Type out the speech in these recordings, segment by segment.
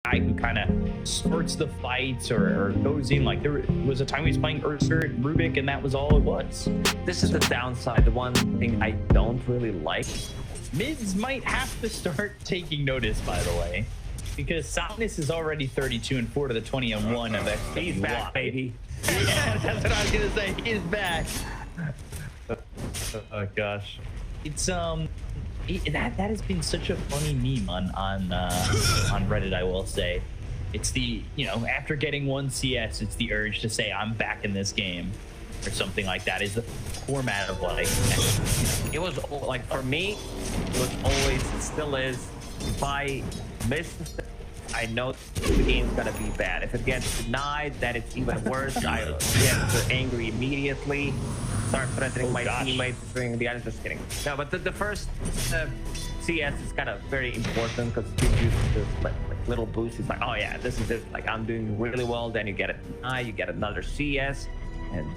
guy who kind of starts the fights or goes in. Like there was a time he was playing Ursa and Rubik, and that was all it was. This is the downside. The one thing I don't really like. Mids might have to start taking notice, by the way, because Somnus is already 32-4 to the 20-1 of XP. He's back, baby. Yeah, that's what I was gonna say. He's back. Oh gosh, it's that has been such a funny meme on Reddit. I will say, it's the, you know, after getting one CS, it's the urge to say I'm back in this game or something like that. Is the format of like, it was like, for me, it was always, it still is, if I miss, I know the game's gonna be bad. If it gets denied, then it's even worse. I get angry immediately, start threatening my teammates, doing the others. Just kidding. No, but the first CS is kind of very important because it gives you this like little boost. It's like, oh yeah, this is it. Like, I'm doing really well. Then you get a deny, you get another CS, and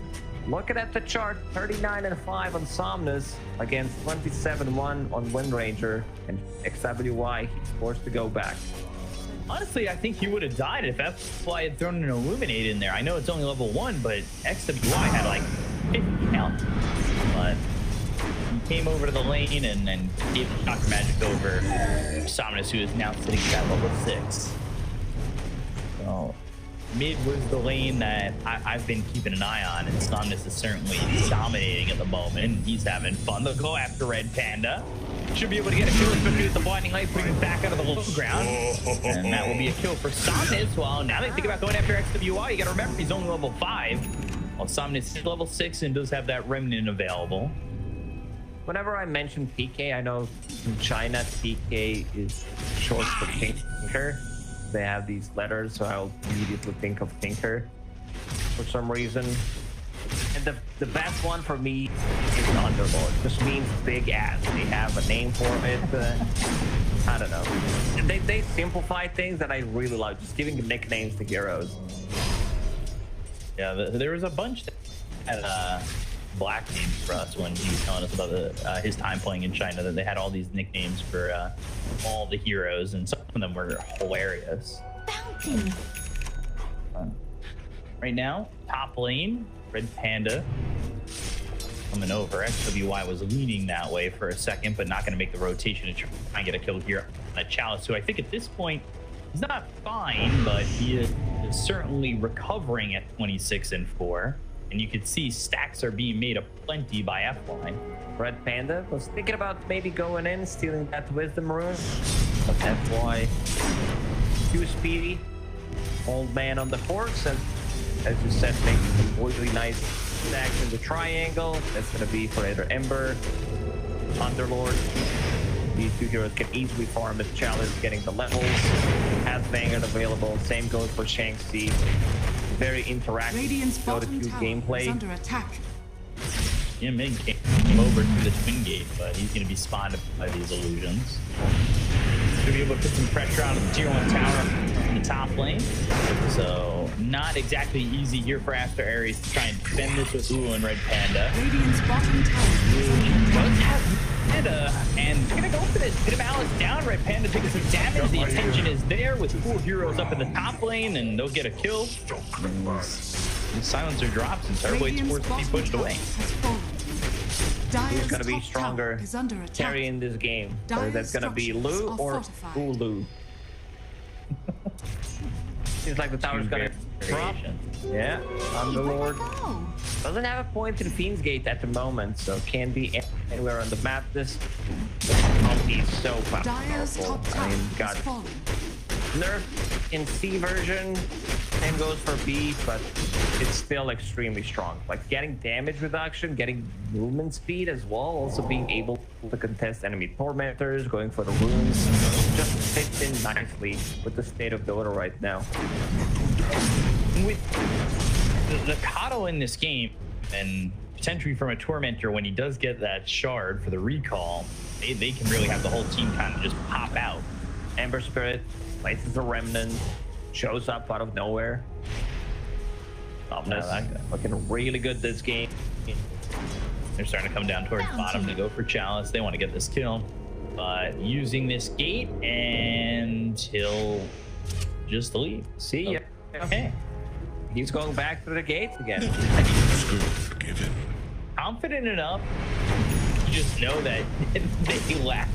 looking at the chart, 39-5 on Somnus against 27-1 on Windranger, and XWY, he's forced to go back. Honestly, I think he would have died if FY had thrown an Illuminate in there. I know it's only level 1, but XWY had like 50 count. But he came over to the lane and gave the Shock Magic over Somnus, who is now sitting at level 6. So mid was the lane that I've been keeping an eye on, and Somnus is certainly dominating at the moment. He's having fun. They'll go after Red Panda. Should be able to get a kill, especially with the blinding light, putting him back out of the low ground. And that will be a kill for Somnus. Well, now they think about going after XWY. You got to remember, he's only level 5. Well, Somnus is level 6 and does have that Remnant available. Whenever I mention PK, I know in China, PK is short for Tinker. They have these letters, so I'll immediately think of Tinker for some reason. And the best one for me is Underlord. Just means big ass. They have a name for it. I don't know. They simplify things that I really like. Just giving nicknames to heroes. Yeah, there was a bunch that had black names for us when he was telling us about his time playing in China, that they had all these nicknames for all the heroes, and some of them were hilarious. Fountain. Right now, top lane, Red Panda coming over. XWY was leaning that way for a second, but not going to make the rotation to try and get a kill here on Chalice, who I think at this point, he's not fine, but he is certainly recovering at 26-4. And you can see stacks are being made aplenty by FY. Red Panda was thinking about maybe going in, stealing that Wisdom Rune. But FY, too speedy. Old man on the horse, and as you said, making some really nice stacks in the triangle. That's going to be for either Ember, Underlord. These two heroes can easily farm this challenge, getting the levels. Has Vanguard available. Same goes for Shanxi. Very interactive go-to-2 gameplay. Under attack. Yeah, mid came over to the Twin Gate, but he's going to be spotted by these illusions. He's going to be able to put some pressure on the tier 1 tower in the top lane. So not exactly easy here for After Aries to try and defend this with Ulu and Red Panda. Radiant's bottom tower Does have Panda, and they're going to go for this. Pit of Malice down, Red Panda taking some damage. The attention is there with 4 heroes up in the top lane, and they'll get a kill. The silencer drops, and Turboid's forced to be pushed away. Who's going to be stronger carrying this game? Whether that's going to be Lu or Ulu. Seems like the tower's going to drop. Yeah, Underlord. Doesn't have a point in Fiend's Gate at the moment, so can be anywhere on the map. This ulti is so powerful. I mean, got nerf in C version. Same goes for B, but it's still extremely strong. Like getting damage reduction, getting movement speed as well, also being able to contest enemy tormentors, going for the runes, just fits in nicely with the state of Dota right now. With the Kato in this game, and potentially from a tormentor, when he does get that shard for the recall, they can really have the whole team kind of just pop out. Ember Spirit places a remnant, shows up out of nowhere. Looking really good this game. They're starting to come down towards bottom to go for Chalice. They want to get this kill, but using this gate, and he'll just to leave. See ya. Okay. He's going back through the gates again. Confident enough to just know that they left.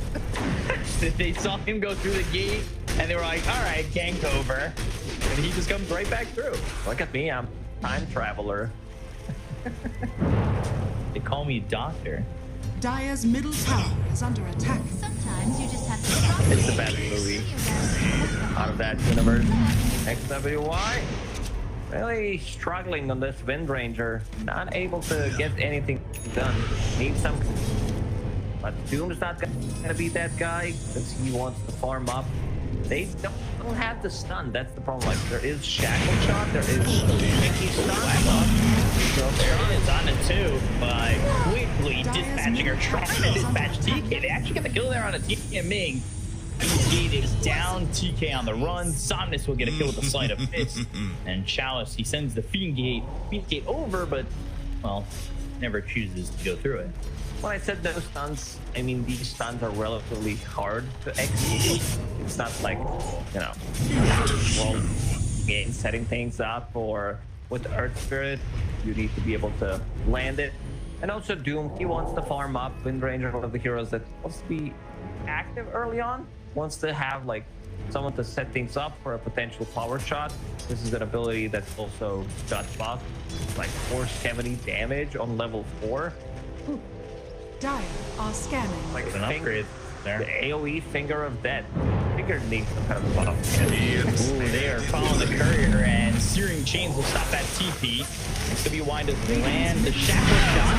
That they saw him go through the gate and they were like, all right, gank over. And he just comes right back through. Look at me, I'm time traveler. They call me doctor. Dire's middle tower is under attack. Sometimes you just have to trust It's the best movie out of that universe. XWY really struggling on this Wind Ranger, not able to get anything done. Needs some, but Doom's not gonna be that guy because he wants to farm up. They don't have the stun. That's the problem. Like there is shackle shot, there is Mickey stun. So there it is on it too, by quickly dispatching or trying to dispatch TK. They actually get the kill there on a TK Ming. Gate is down, TK on the run. Somnus will get a kill with the sleight of fist. And Chalice, he sends the Fiend Gate over, but, well, never chooses to go through it. When I said no stuns, I mean these stuns are relatively hard to execute. It's not like, you know, world game setting things up, or with Earth Spirit, you need to be able to land it. And also Doom, he wants to farm up. Wind Ranger, one of the heroes that wants to be active early on, wants to have like someone to set things up for a potential power shot. This is an ability that's also got buffed, like 470 damage on level 4. Dire are scanning. Like an upgrade there. The AoE Finger of Death. Finger needs some kind of buff. Ooh, they are following the courier, and Searing Chains will stop that TP. XWY does land the shackle shot,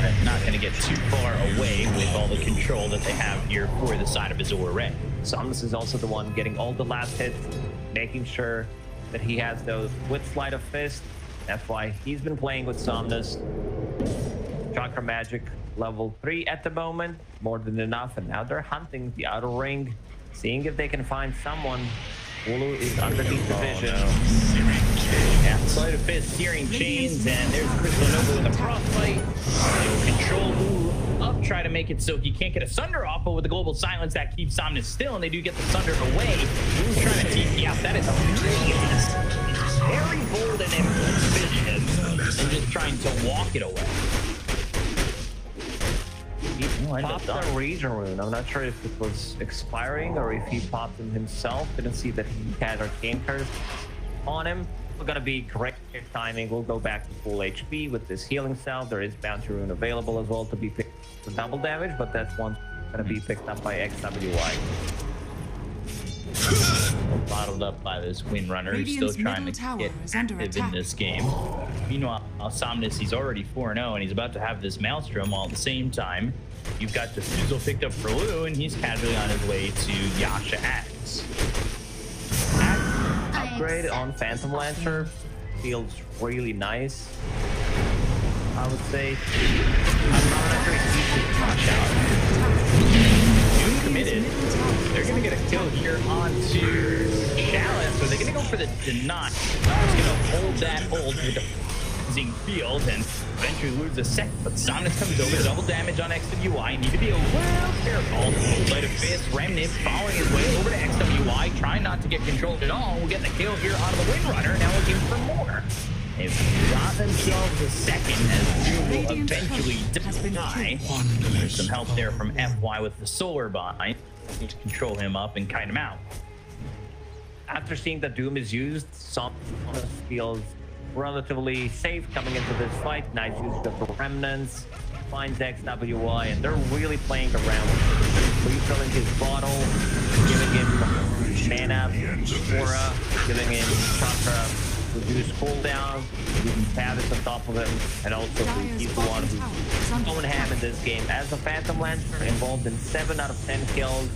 but not going to get too far away with all the control that they have here for the side of Azure Ray. Somnus is also the one getting all the last hits, making sure that he has those with Sleight of Fist. That's why he's been playing with Somnus. Chakra Magic level 3 at the moment, more than enough, and now they're hunting the outer ring, seeing if they can find someone. WEU is underneath the vision. Yeah, Sleight of Fist, Searing Chains, and there's Crystal Nova with a frostbite. They'll control WEU up, try to make it so he can't get a Sunder off, but with the Global Silence that keeps Somnus still, and they do get the Sunder away. WEU trying to TP out. That is very bold and ambitious, and just trying to walk it away. He popped the Region Rune. I'm not sure if it was expiring or if he popped them himself. Didn't see that he had Arcane Curse on him. Still gonna be great timing. We'll go back to full HP with this healing salve. There is Bounty Rune available as well to be picked for double damage, but that's one gonna be picked up by XWY. Bottled up by this Windrunner, who's still trying to get active in this game. Meanwhile, Somnus, he's already 4-0, and he's about to have this Maelstrom, while at the same time, you've got Diffusal picked up for WEU, and he's casually on his way to Yasha Axe. Axe upgrade on Phantom Lancer feels really nice, I would say. I'm not sure he's watch out. Committed. They're gonna get a kill here onto Chalice, so they're gonna go for the deny. He's gonna hold that hold with the freezing field and eventually lose a sec, but Somnus comes over, double damage on XWY. Need to be a little careful. Sleight of Fist, Remnant following his way over to XWY, trying not to get controlled at all. We'll get the kill here on the Windrunner, now looking for more. They've got themselves a second as Doom will eventually die. There's some help there from FY with the solar bind to control him up and kite him out. After seeing that Doom is used, Somnus feels relatively safe coming into this fight. Nice use of the Remnants, finds XWY, and they're really playing around. Refilling his bottle, giving him mana, aura, giving him chakra, reduce cooldown, using Pavis on top of him, and also he's the one who's going ham in this game. As a Phantom Lancer, involved in 7 out of 10 kills,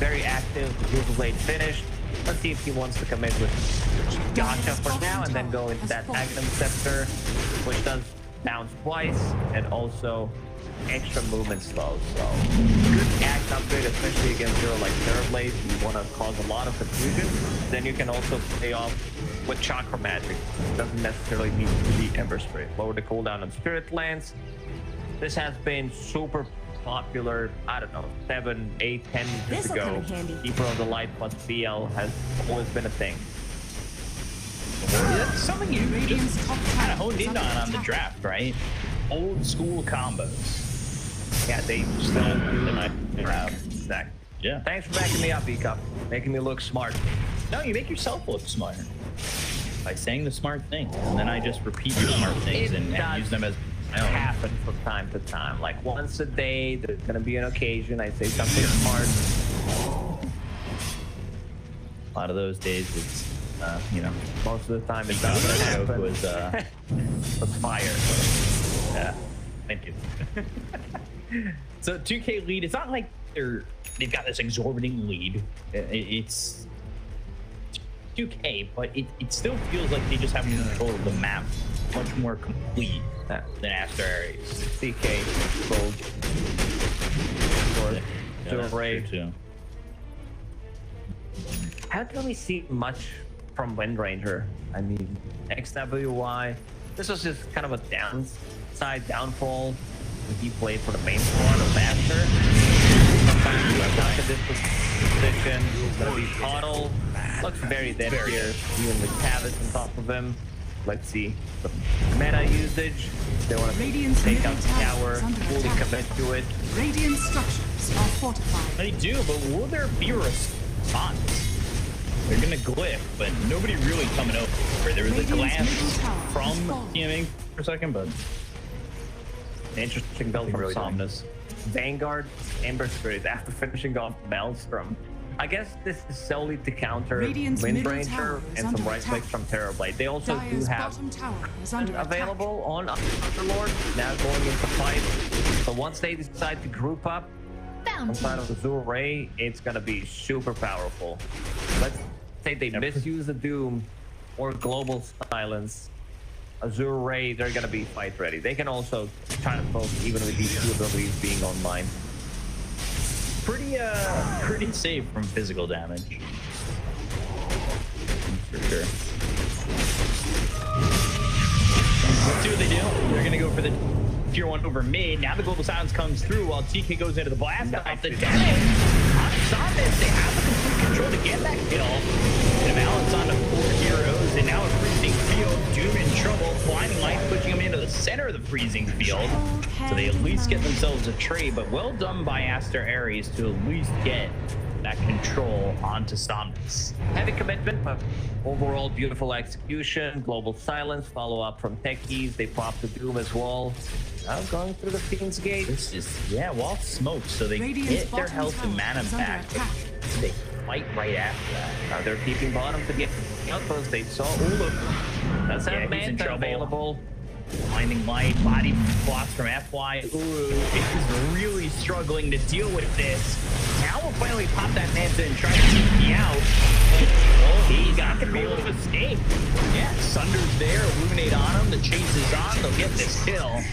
very active, Google Blade finished. Let's see if he wants to commit with Gotcha for now, and then go into that Magnum Scepter, which does bounce twice, and also extra movement slow. So, good axe upgrade, especially against hero like Terrorblade. You want to cause a lot of confusion. Then you can also play off with Chakra Magic. It doesn't necessarily need to be Ember Spirit. Lower the cooldown on Spirit Lance. This has been super popular, I don't know, 7, 8, 10 years This'll ago. come in handy. Keeper of the Light plus BL has always been a thing. That's something you Radiant's just top kind tower of honed is in under on the attack. draft, right? Old school combos. Yeah, they still do They might draft. Exactly. Yeah. Thanks for backing me up, E-Cup. Making me look smart. No, you make yourself look smart by saying the smart things, and then I just repeat the smart things and use them as my own. Happen from time to time. Like once a day, there's gonna be an occasion I say something smart. A lot of those days, it's you know, Most of the time, it's the not gonna joke happen. was was fire. yeah. Thank you. So 2K lead. It's not like they've got this exorbitant lead. It's 2K, but it still feels like they just have control of the map much more complete than after Aries. CK gold. Yeah, that's Ray. true too. Haven't really seen much from Wind Ranger. I mean, XWY. This was just kind of a downside downfall. He played for the main squad of Master. Sometimes he stuck in this position. He's gonna be Coddle. Looks very dead here, even with Tavis on top of him. Let's see the meta usage. They want to Radiant's take out middle the tower tower, is under fully attack. commit to it. Radiant structures are fortified. They do, but will there be a response? They're gonna glyph, but nobody really coming over. There was a Radiant's glance middle tower from has fallen. TMing for a second, but Interesting build from really Somnus. Vanguard, Ember Spirit after finishing off Maelstrom. I guess this is solely to counter Radiant's Wind middle Ranger tower is and some under right attack. clicks from Terrorblade. They also do Dire's have bottom tower is under attack. available on Underlord, now going into fight. So once they decide to group up Bounty. inside of Azure Ray, it's gonna be super powerful. Let's say they misuse the Doom or Global Silence. Azure Ray, they're gonna be fight ready. They can also try to poke even with these two abilities being online. pretty safe from physical damage. For sure. Let's see what they do. They're gonna go for the tier 1 over mid. Now the global silence comes through while TK goes into the blast off the damage. On Somnus, they have the complete control to get that kill. And balance on to 4 heroes, and now a freezing field. Doom in trouble. Blinding light pushing him into the center of the freezing field. So they at least get themselves a trade, but well done by Aster Aries to at least get that control onto Somnus. Heavy commitment, but overall beautiful execution. Global Silence, follow up from Techies. They pop the Doom as well. Now going through the Fiend's Gate. This is, yeah, wall smoke, so they Radiant's get their bottom health and tower mana is under back. attack. They fight right after that. Now they're keeping bottom to get outpost. They saw Ulu. That's Yeah, that he's in Manta trouble. available. Blinding light, body blocks from FY. Ooh, is really struggling to deal with this. Now we'll finally pop that Manta and try to TP out. Oh, he's not gonna be able to escape. Yeah, Sunder's there, Illuminate on him. The chase is on. They'll get this kill. I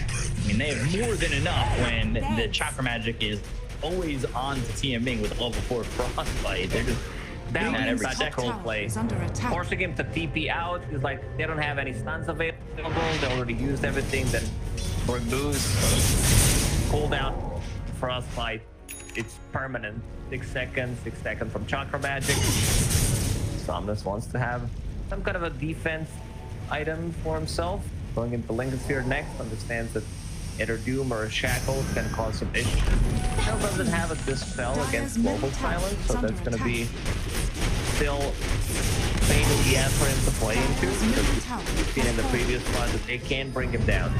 mean, they have more than enough when the Chakra Magic is always on to TMing with level 4 Frostbite. They're just down at every Radiant's top second. tower play. is under attack. Forcing him to TP out is like they don't have any stuns available. They already used everything. Then removes cooldown Frostbite. It's permanent. 6 seconds. 6 seconds from Chakra Magic. Somnus wants to have some kind of a defense item for himself. Going into Lincoln Sphere next. Understands that either Doom or a Shackle can cause some issues. Still doesn't have a Dispel against Global Silence, so that's going to be still pain in the ass for him to play into. Because we've seen in the previous part that they can bring him down.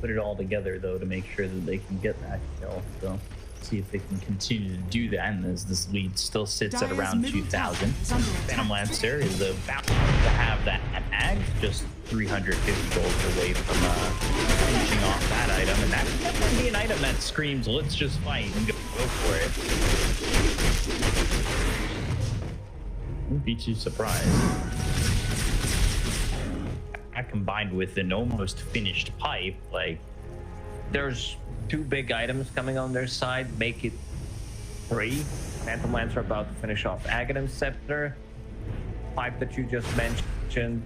Put it all together though to make sure that they can get that kill. So see if they can continue to do that. And as this lead still sits at Dire's around middle 2,000, tower is under Phantom attack. Lancer is about to have that ag, just 350 gold away from finishing off that item. And that can definitely be an item that screams, let's just fight and go for it. Wouldn't be too surprised. That combined with an almost finished pipe, like, There's 2 big items coming on their side, make it 3. Phantom Lancer about to finish off Aghanim Scepter. Pipe that you just mentioned.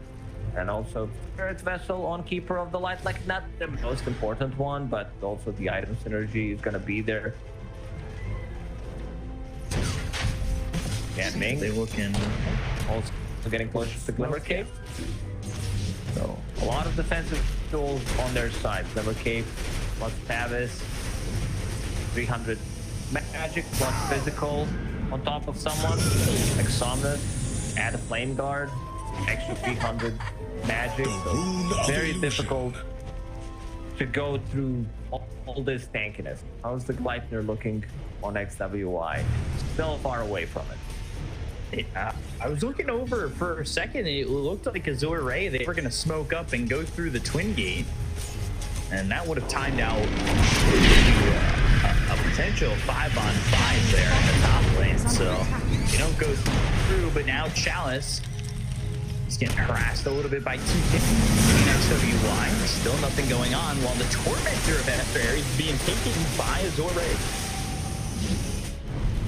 And also Spirit Vessel on Keeper of the Light, like not the most important one, but also the item synergy is gonna be there. And Ming, They looking also getting close to the Glimmer Cape. So a lot of defensive tools on their side. Glimmer Cape plus Tavis, 300 magic plus physical on top of someone, like Somnus, add a Flame Guard, extra 300 magic. So very difficult to go through all this tankiness. How's the Gleipnir looking on XWI? Still far away from it. I was looking over for a second. It looked like Azure Ray. They were going to smoke up and go through the Twin Gate, and that would have timed out a potential 5-on-5 there in the top lane. So they don't go through, but now Chalice is getting harassed a little bit by 2K XWY. Still nothing going on, while the Tormentor of After Aries is being taken by Azure Ray.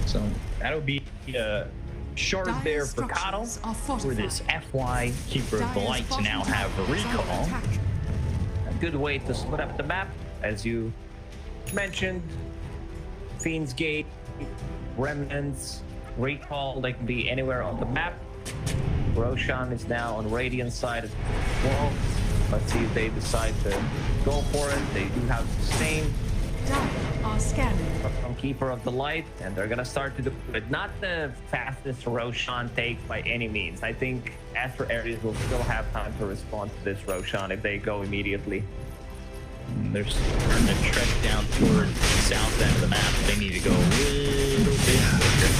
So that'll be a shard there for Cottle for this FY Keeper of the Light to now have a recall. A good way to split up the map, as you mentioned. Fiend's Gate, Remnants, Recall, they can be anywhere on the map. Roshan is now on Radiant side as well. Let's see if they decide to go for it. They do have Sustain Are scanning. from Keeper of the Light, and they're gonna start to do it. Not the fastest Roshan takes by any means. I think After Aries will still have time to respond to this Roshan if they go immediately. They're starting to trek down toward the south end of the map. They need to go a little bit quicker.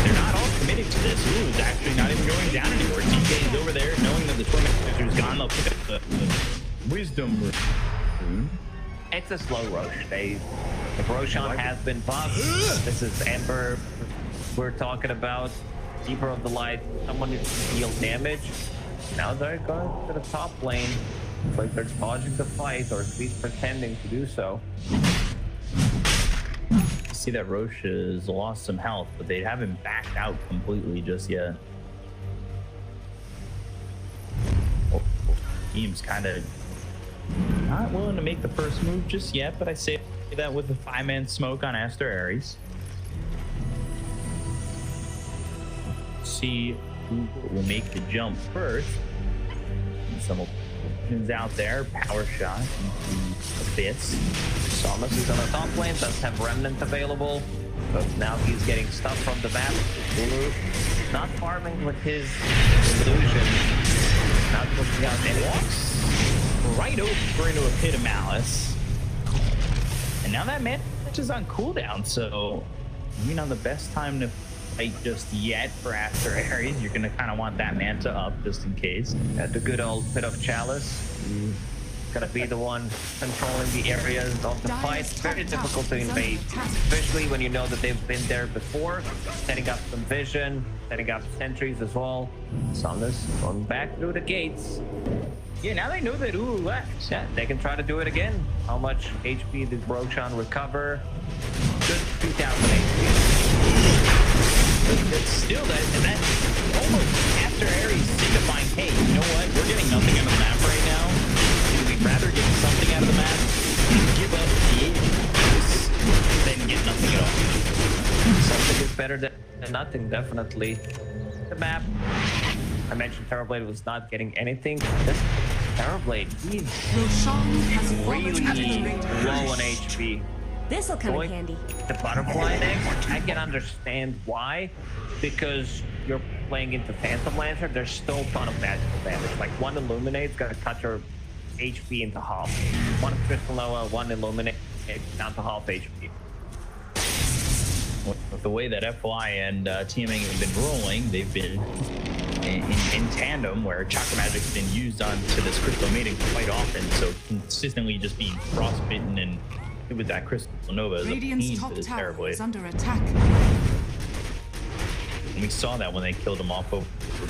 They're not all committed to this. Ooh, it's actually not even going down anymore. TK is over there, knowing that the Tormentor is gone. They'll pick up the Wisdom Rune. It's a slow Rosh. The Roshan has been buffed. This is Ember we're talking about. Keeper of the Light. Someone needs to deal damage. Now they're going to the top lane. It's like they're dodging the fight, or at least pretending to do so. See that Roche has lost some health, but they haven't backed out completely just yet. Team's kind of not willing to make the first move just yet, but I say that with the 5-man smoke on Aster Aries. See who will make the jump first. And some options out there. Power shot into Abyss. Thomas is on the top lane, does have Remnant available, but now he's getting stuff from the map. Not farming with his illusion. Not looking out any walks. Right over into a Pit of Malice. And now that match is on cooldown, so maybe not the best time to fight just yet for After Aries. You're going to kind of want that Manta up just in case. At the good old Pit of Chalice. Gonna be the one controlling the areas of the fight. Very difficult to invade, especially when you know that they've been there before. Setting up some vision, setting up sentries as well. Somnus going back through the gates. Yeah, now they know that Ulu left. Yeah, they can try to do it again. How much HP did Roshan recover? Good 2,000 HP. But still, that almost After Aries signifying, hey, you know what? We're getting nothing on the map right now. We'd rather get something out of the map and give up the ages than get nothing at all. Something is better than nothing, definitely. The map. I mentioned Terrorblade was not getting anything. This Terrorblade, he's really low on HP. This'll come in handy. The Butterfly next, I can understand why. Because you're playing into Phantom Lancer, there's still a ton of magical damage. Like one Illuminate's gonna cut your HP into half. One Crystal Nova, one Illuminate, down to half HP. With the way that FY and TMing have been rolling, they've been in tandem, where Chakra Magic's been used onto this Crystal Maiden quite often, so consistently just being frostbitten and with that Crystal Nova is a pain for this Terrorblade. Under attack. And we saw that when they killed him off over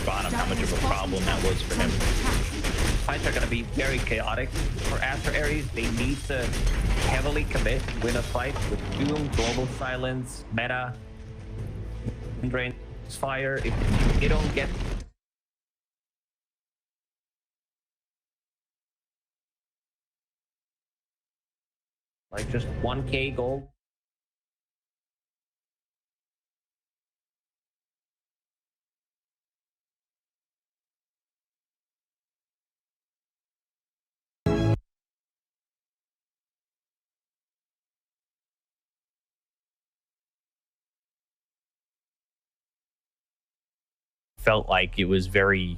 bottom, how much of a problem that was for him. Fights are going to be very chaotic for After Aries. They need to heavily commit, win a fight with Doom, Global Silence, Meta, Drain Fire. If they don't get like just 1k gold. Felt like it was very.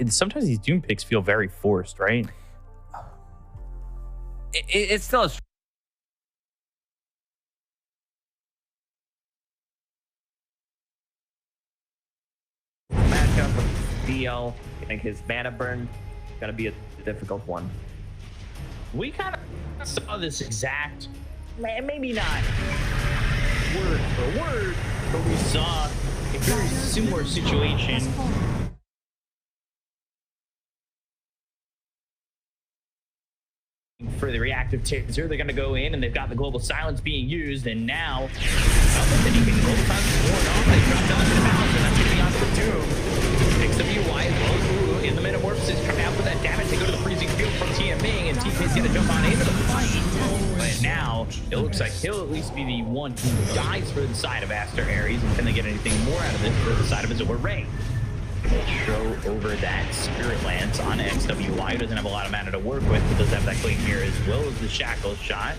Sometimes these Doom picks feel very forced, right? It's still a matchup with DL. I think his mana burn is gonna be a difficult one. We kind of saw this exact, maybe not word for word, but we saw a very similar situation for the reactive taser. They're going to go in and they've got the global silence being used, and now not with anything, global silence is worn off. They dropped down to the balance, and that's going to be onto the Doom. Picks up UI as well. Ooh, in the metamorphosis, coming out with that damage. They go to the freezing field from TMing, and TK's going to jump on into the fight. But now it looks like he'll at least be the one who dies for the side of Aster Aries. And can they get anything more out of this for the side of Azure Ray? Show over that Spirit Lance on XWY, who doesn't have a lot of mana to work with, but does have that Clean here as well as the Shackle shot.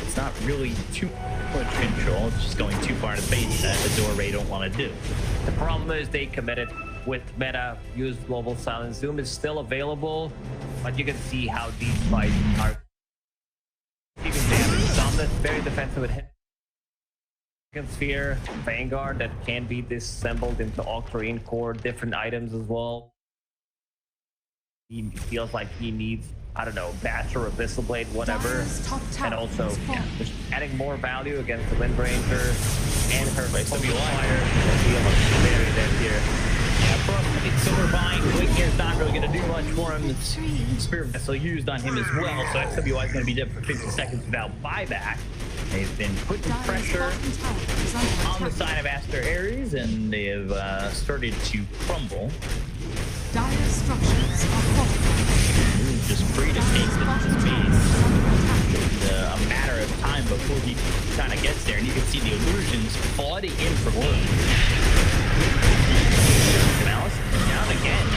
It's not really too much control, it's just going too far to face that Azure Ray don't want to do. The problem is they committed with meta, use global silence. Zoom is still available, but you can see how these fights are keeping damage. Somnus very defensive with him. Sphere, Vanguard that can be disassembled into Octarine core, different items as well. He feels like he needs, I don't know, Bash or Abyssal Blade, whatever. And also, just adding more value against the Wind Ranger and her Fire. Very dead here. Yeah, Frostbite Silver Vine, Quick here's not really going to do much for him. The Spirit Vessel used on him as well, so XWI is going to be dead for 50 seconds without buyback. They've been putting pressure on the side of Aster Aries, and they have started to crumble. Dire structures are fortified. Just free to take the space. It's a matter of time before he kind of gets there, and you can see the illusions flooding in from Luke. Malice down again.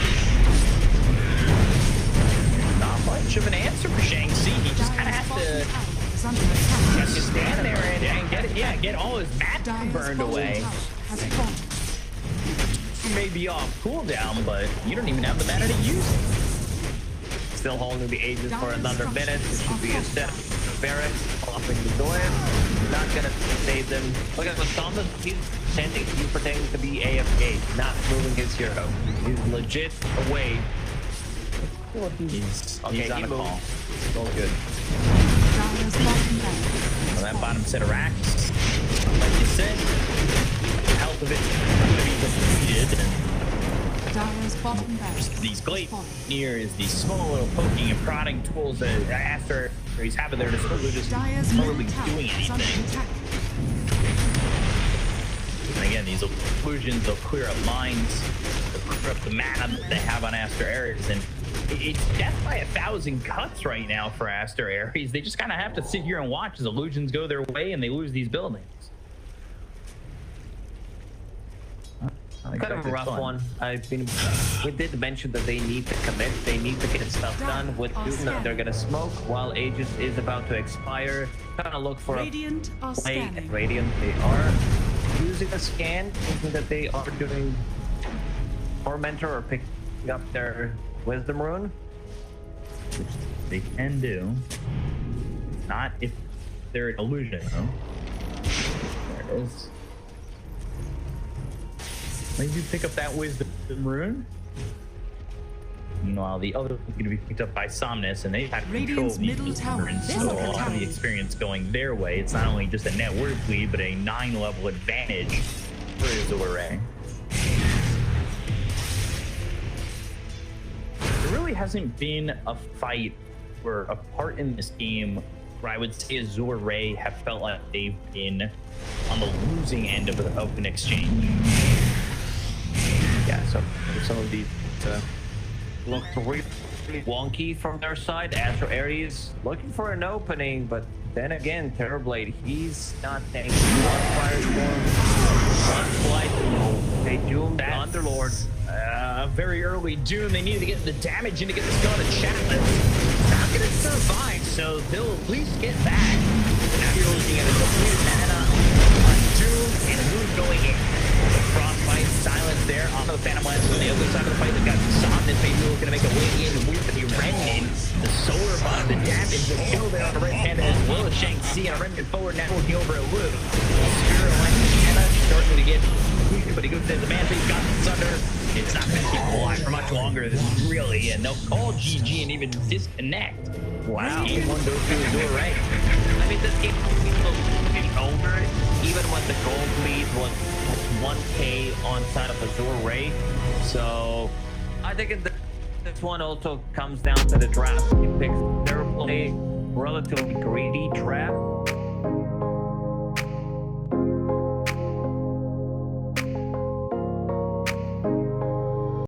Not much of an answer for Shang-Chi. He just kind of has to stand there and get it. Yeah, get all his mana burned away. He may be off cooldown, but you don't even have the mana to use it. Still holding the Aegis for another minute. It should be a step. Barracks popping the door. Not gonna save them. Look at the Thomas. He's pretending to be AFK, not moving his hero. He's legit away. He's on a call. It's all good. Well, that bottom set of racks, like you said, the health of it is going to be depleted, and these Glaciers, these small little poking and prodding tools that after he's having their disposal, just totally doing anything. And again, these illusions, they'll clear up mines, they'll clear up the mana that they have on Aster Aries, and it's death by 1,000 cuts right now for Aster Aries. They just kind of have to sit here and watch as illusions go their way and they lose these buildings. Kind of a rough one. We did mention that they need to commit. They need to get stuff done. With Doom, they're gonna smoke while Aegis is about to expire. Kind of look for a play at Radiant. They are using a scan, thinking that they are doing Tormentor or picking up their Wisdom Rune, which they can do. Not if they're an illusion, though. There it is. Maybe pick up that Wisdom Rune. Meanwhile, the other is going to be picked up by Somnus, and they have control of these Wisdom Runes. So a lot of the experience going their way. It's not only just a net worth lead, but a 9-level advantage for Azure Ray. There really hasn't been a fight or a part in this game where I would say Azure Ray have felt like they've been on the losing end of an exchange. Yeah, so some of these look really wonky from their side. Aster Aries looking for an opening, but Then again, Terrorblade, he's not tanking. One Firestorm, one Flight, they doomed Underlord. Very early Doom. They needed to get the damage in to get this going to Chalice. Not going to survive, so they'll at least get back. Now you're looking at a depleted mana on Doom, and who's going in? The Frostbite, Silence there on the Phantom Lance on the other side of the fight. They've got Somnus maybe looking to make a way in with the Remnant. The Solar Bomb, the damage, the kill there on the right hand as well as Shang-Chi and a Remnant forward now looking over at Wu. Spirit Lance starting to get, but he goes to the man, he's got the Thunder. It's not going to keep him alive for much longer. This is really, and they'll call GG and even disconnect. Wow. Game one goes to Azure, right? I mean, this game is over. Even when the gold lead was 1K on side of Azure Ray. So I think this one also comes down to the draft. He picks Terrorblade, relatively greedy draft.